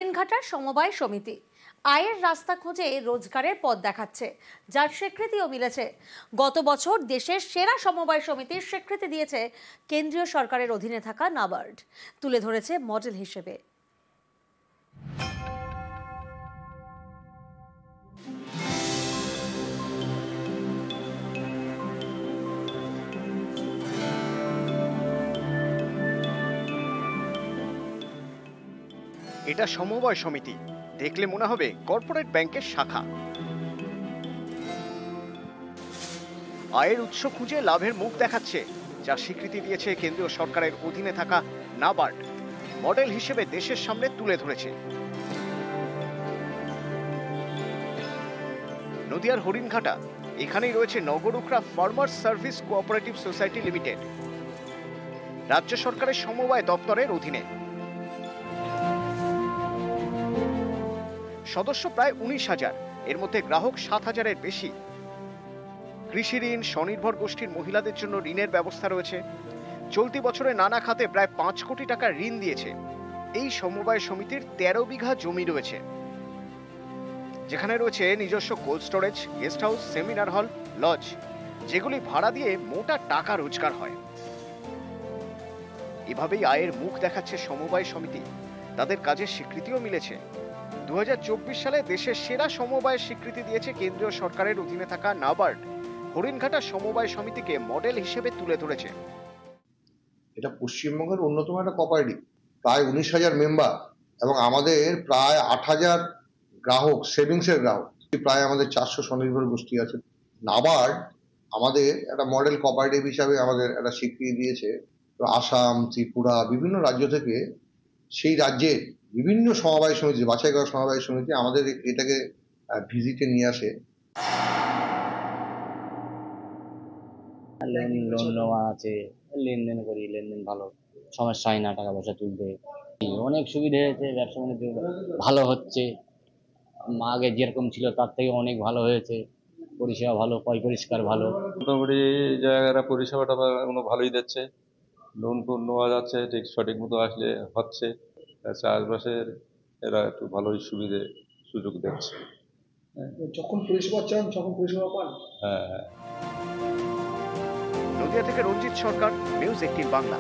হরিণঘাটার সমবায় সমিতি আয়ের রাস্তা খুঁজে রোজগারের পথ দেখাচ্ছে, যার স্বীকৃতিও মিলেছে। গত বছর দেশের সেরা সমবায় সমিতির স্বীকৃতি দিয়েছে কেন্দ্রীয় সরকারের অধীনে থাকা নাবার্ড, তুলে ধরেছে মডেল হিসেবে। এটা সমবায় সমিতি, দেখলে মনে হবে কর্পোরেট ব্যাংকের শাখা। আয়ের উৎস খুঁজে লাভের মুখ দেখাচ্ছে, যার স্বীকৃতি দিয়েছে কেন্দ্রীয় সরকারের অধীনে থাকা নাবার্ড, মডেল হিসেবে দেশের সামনে তুলে ধরেছে। নদিয়ার হরিণঘাটা, এখানেই রয়েছে নগরুকরা farmers service cooperative society limited, রাজ্য সরকারের সমবায় দপ্তরের অধীনে। সদস্য প্রায় 19,000, এর মধ্যে গ্রাহক 7,000-এর বেশি। কৃষি ঋণ, স্বনির্ভর গোষ্ঠীর মহিলাদের জন্য ঋণের ব্যবস্থা রয়েছে। চলতি বছরে নানা খাতে প্রায় 5 কোটি টাকা ঋণ দিয়েছে। এই সমবায় সমিতির 13 বিঘা জমি রয়েছে, যেখানে রয়েছে নিজস্ব cold storage, guest house, seminar hall, lodge, যেগুলি ভাড়া দিয়ে মোটা টাকা রোজগার হয়। এভাবেই আয়ের মুখ দেখাচ্ছে সমবায় সমিতি। তাদের কাজের স্বীকৃতিও মিলেছে। 2024 সালে দেশের সেরা সমবায়ের স্বীকৃতি দিয়েছে কেন্দ্রীয় সরকারের অধীনে থাকা নাবার্ড। হরিণঘাটা সমবায় সমিতিকে মডেল হিসেবে তুলে ধরেছে। এটা পশ্চিমবঙ্গের অন্যতম একটা কোঅপারেটিভ, প্রায় 19,000 মেম্বার এবং আমাদের প্রায় 8,000 গ্রাহক, সেভিংসের গ্রাহক। প্রায় আমাদের 400 স্বনির্ভর গোষ্ঠী আছে। নাবার্ড আমাদের একটা মডেল কোঅপারেটিভ হিসাবে আমাদের একটা স্বীকৃতি দিয়েছে। তো আসাম, ত্রিপুরা, বিভিন্ন রাজ্য থেকে সেই রাজ্যের বিভিন্ন সমবায় সমিতি, বাছাই করা সমবায় সমিতি আমাদের এটাকে ভিজিটে নিয়ে আসে। লোন নেওয়া আছে, লেনদেন করি, লেনদেন ভালো, সমস্যা হয় না টাকা পয়সা তুলতে। অনেক সুবিধা হয়েছে, ব্যবসা বাণিজ্য ভালো হচ্ছে, আগে যেরকম ছিল তার থেকে অনেক ভালো হয়েছে। পরিষেবা ভালো, পরিষ্কার ভালো, মোটামুটি জায়গাটা পরিষেবাটা ভালোই দিচ্ছে। লোন টোন নেওয়া যাচ্ছে, ঠিক সঠিক মতো আসলে হচ্ছে। চাষবাসের এরা একটু ভালোই সুযোগ দিচ্ছে। যখন পরিষেবা চান তখন পরিষেবা পান। হ্যাঁ। নদিয়া থেকে রঞ্জিত সরকার, নিউজ 18 বাংলা।